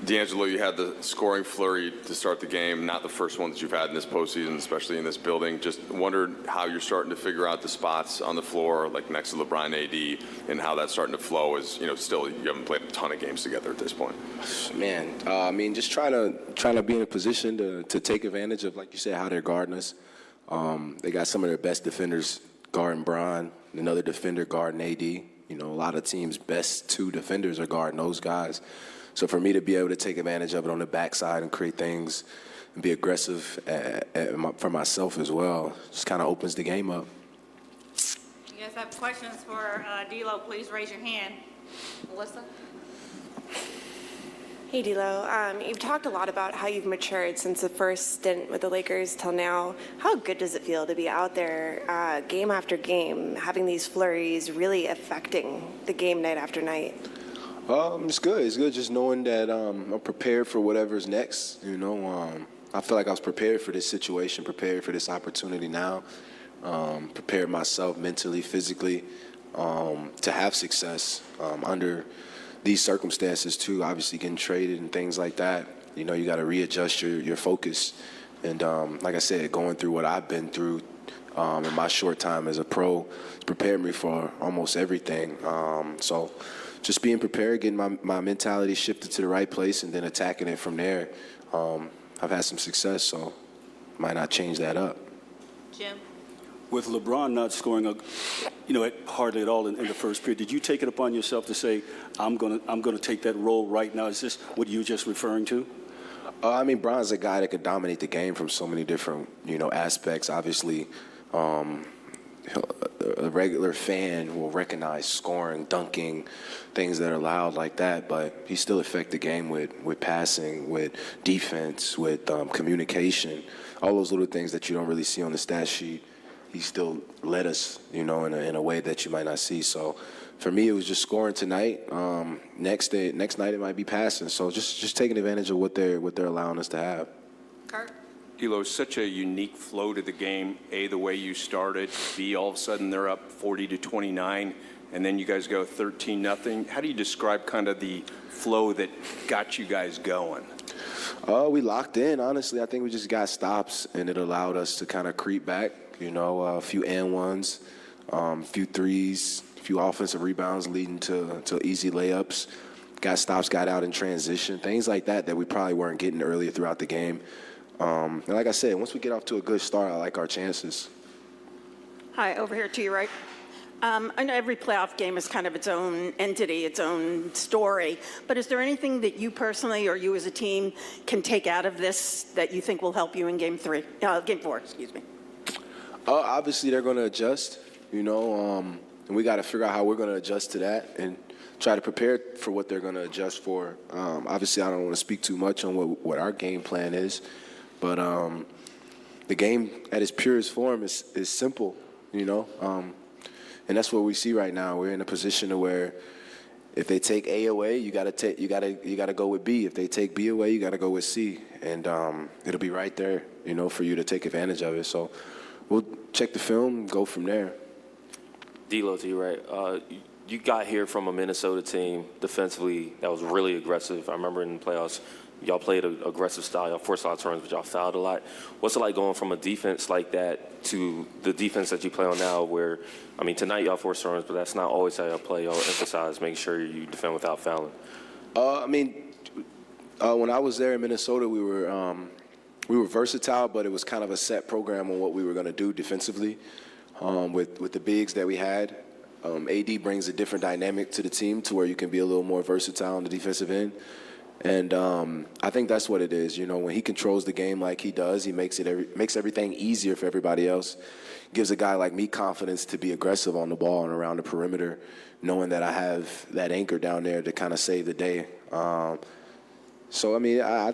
D'Angelo, you had the scoring flurry to start the game, not the first one that you've had in this postseason, especially in this building. Just wondered how you're starting to figure out the spots on the floor, like next to LeBron AD, and how that's starting to flow as, still you haven't played a ton of games together at this point. Man, just trying to be in a position to take advantage of, like you said, how they're guarding us. They got some of their best defenders guarding Bron, another defender guarding AD. A lot of teams' best two defenders are guarding those guys. So for me to be able to take advantage of it on the backside and create things and be aggressive for myself as well just kind of opens the game up. You guys have questions for D'Lo, please raise your hand. Melissa? Hey, D'Lo. You've talked a lot about how you've matured since the first stint with the Lakers till now. How good does it feel to be out there game after game, having these flurries really affecting the game night after night? It's good. It's good just knowing that I'm prepared for whatever's next. I feel like I was prepared for this situation, prepared for this opportunity now, prepared myself mentally, physically to have success under these circumstances too. Obviously getting traded and things like that. You got to readjust your focus. And like I said, going through what I've been through in my short time as a pro prepared me for almost everything. So just being prepared, getting my mentality shifted to the right place, and then attacking it from there. I've had some success, so might not change that up. Jim? With LeBron not scoring, hardly at all in the first period, did you take it upon yourself to say, I'm gonna take that role right now? Is this what you were just referring to? Bron's a guy that could dominate the game from so many different, aspects. Obviously, a regular fan will recognize scoring, dunking, things that are loud like that, but he still affect the game with passing, with defense, with communication, all those little things that you don't really see on the stat sheet. He still led us, in a way that you might not see. So for me, it was just scoring tonight. Next night it might be passing. So just taking advantage of what they're allowing us to have. Kurt? D'Lo, such a unique flow to the game. A, the way you started. B, all of a sudden they're up 40-29, and then you guys go 13-0. How do you describe kind of the flow that got you guys going? We locked in, honestly. I think we just got stops, and it allowed us to kind of creep back, a few and ones, a few threes, a few offensive rebounds leading to easy layups. Got stops, got out in transition, things like that we probably weren't getting earlier throughout the game. And like I said, once we get off to a good start, I like our chances. Hi, over here to your right. I know every playoff game is kind of its own entity, its own story, but is there anything that you personally or you as a team can take out of this that you think will help you in game four, excuse me? Obviously, they're going to adjust, and we got to figure out how we're going to adjust to that and try to prepare for what they're going to adjust for. Obviously, I don't want to speak too much on what our game plan is, but the game at its purest form is simple, and that's what we see right now. We're in a position to where if they take A away, you gotta go with B. If they take B away, you gotta go with C, and it'll be right there, for you to take advantage of it. So we'll check the film and go from there. D'Lo, to you, right? You got here from a Minnesota team defensively that was really aggressive. I remember in the playoffs, y'all played an aggressive style. Y'all forced a lot of turns, but y'all fouled a lot. What's it like going from a defense like that to the defense that you play on now where, tonight y'all forced turns, but that's not always how y'all play. Y'all emphasize making sure you defend without fouling. When I was there in Minnesota, we were versatile, but it was kind of a set program on what we were going to do defensively with the bigs that we had. AD brings a different dynamic to the team to where you can be a little more versatile on the defensive end. And I think that's what it is. When he controls the game like he does, he makes everything easier for everybody else. Gives a guy like me confidence to be aggressive on the ball and around the perimeter, knowing that I have that anchor down there to kind of save the day. I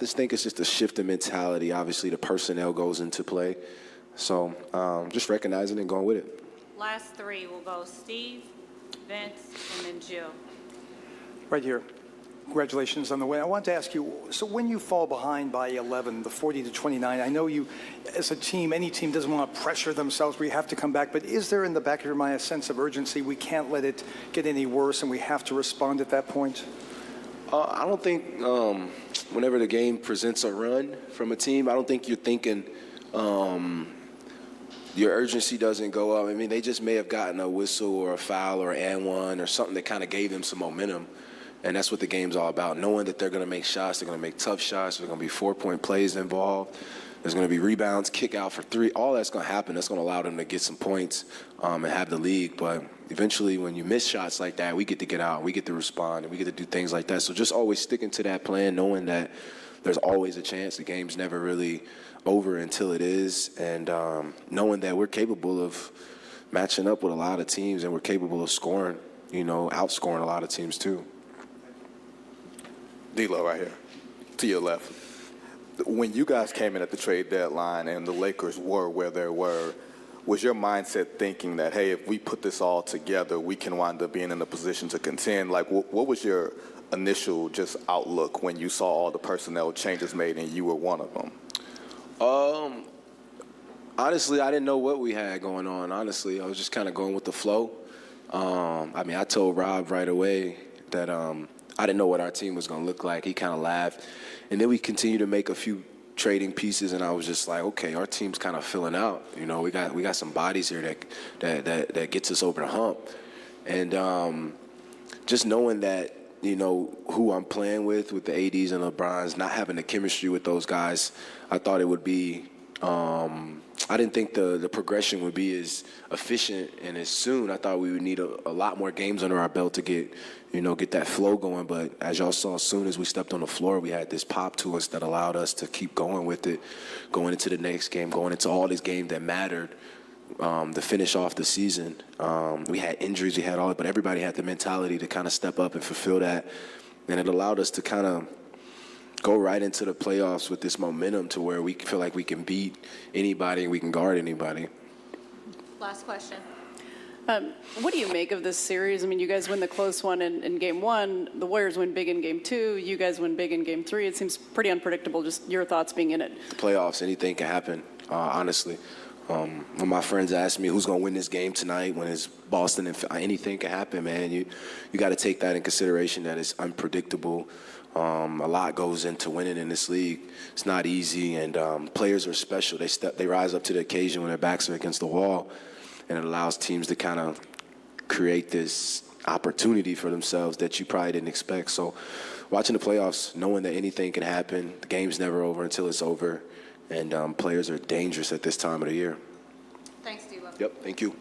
just think it's just a shift in mentality. Obviously, the personnel goes into play. So just recognizing and going with it. Last three will go Steve, Vince, and then Jill. Right here. Congratulations on the win. I want to ask you, so when you fall behind by 11, the 40-29, I know you, as a team, any team doesn't want to pressure themselves, we have to come back, but is there in the back of your mind a sense of urgency? We can't let it get any worse and we have to respond at that point? I don't think whenever the game presents a run from a team, I don't think you're thinking your urgency doesn't go up. I mean, they just may have gotten a whistle or a foul or an and one or something that kind of gave them some momentum. And that's what the game's all about, knowing that they're going to make shots, they're going to make tough shots, there's going to be 4-point plays involved, there's going to be rebounds, kick out for three, all that's going to happen. That's going to allow them to get some points and have the lead. But eventually when you miss shots like that, we get to get out, we get to respond, and we get to do things like that. So just always sticking to that plan, knowing that there's always a chance. The game's never really over until it is, and knowing that we're capable of matching up with a lot of teams and we're capable of scoring, outscoring a lot of teams too. D'Lo right here, to your left. When you guys came in at the trade deadline and the Lakers were where they were, was your mindset thinking that, hey, if we put this all together, we can wind up being in a position to contend? Like, what was your initial just outlook when you saw all the personnel changes made and you were one of them? Honestly, I didn't know what we had going on. Honestly, I was just kind of going with the flow. I told Rob right away that I didn't know what our team was going to look like. He kind of laughed. And then we continued to make a few trading pieces, and I was just like, okay, our team's kind of filling out. We got some bodies here that gets us over the hump. And just knowing that, who I'm playing with the ADs and LeBrons, not having the chemistry with those guys, I thought it would be I didn't think the progression would be as efficient and as soon. I thought we would need a lot more games under our belt to get that flow going. But as y'all saw, as soon as we stepped on the floor, we had this pop to us that allowed us to keep going with it, going into the next game, going into all these games that mattered to finish off the season. We had injuries, we had all it, but everybody had the mentality to kind of step up and fulfill that. And it allowed us to kind of go right into the playoffs with this momentum to where we feel like we can beat anybody and we can guard anybody. Last question. What do you make of this series? I mean, you guys win the close one in game one. The Warriors win big in game two. You guys win big in game three. It seems pretty unpredictable, just your thoughts being in it. The playoffs, anything can happen, honestly. When my friends ask me who's going to win this game tonight, when it's Boston, and anything can happen, man. You got to take that in consideration, that it's unpredictable. A lot goes into winning in this league. It's not easy, and players are special. They rise up to the occasion when their backs are against the wall, and it allows teams to kind of create this opportunity for themselves that you probably didn't expect. So watching the playoffs, knowing that anything can happen, the game's never over until it's over, and players are dangerous at this time of the year. Thanks, D'Lo. Yep, thank you.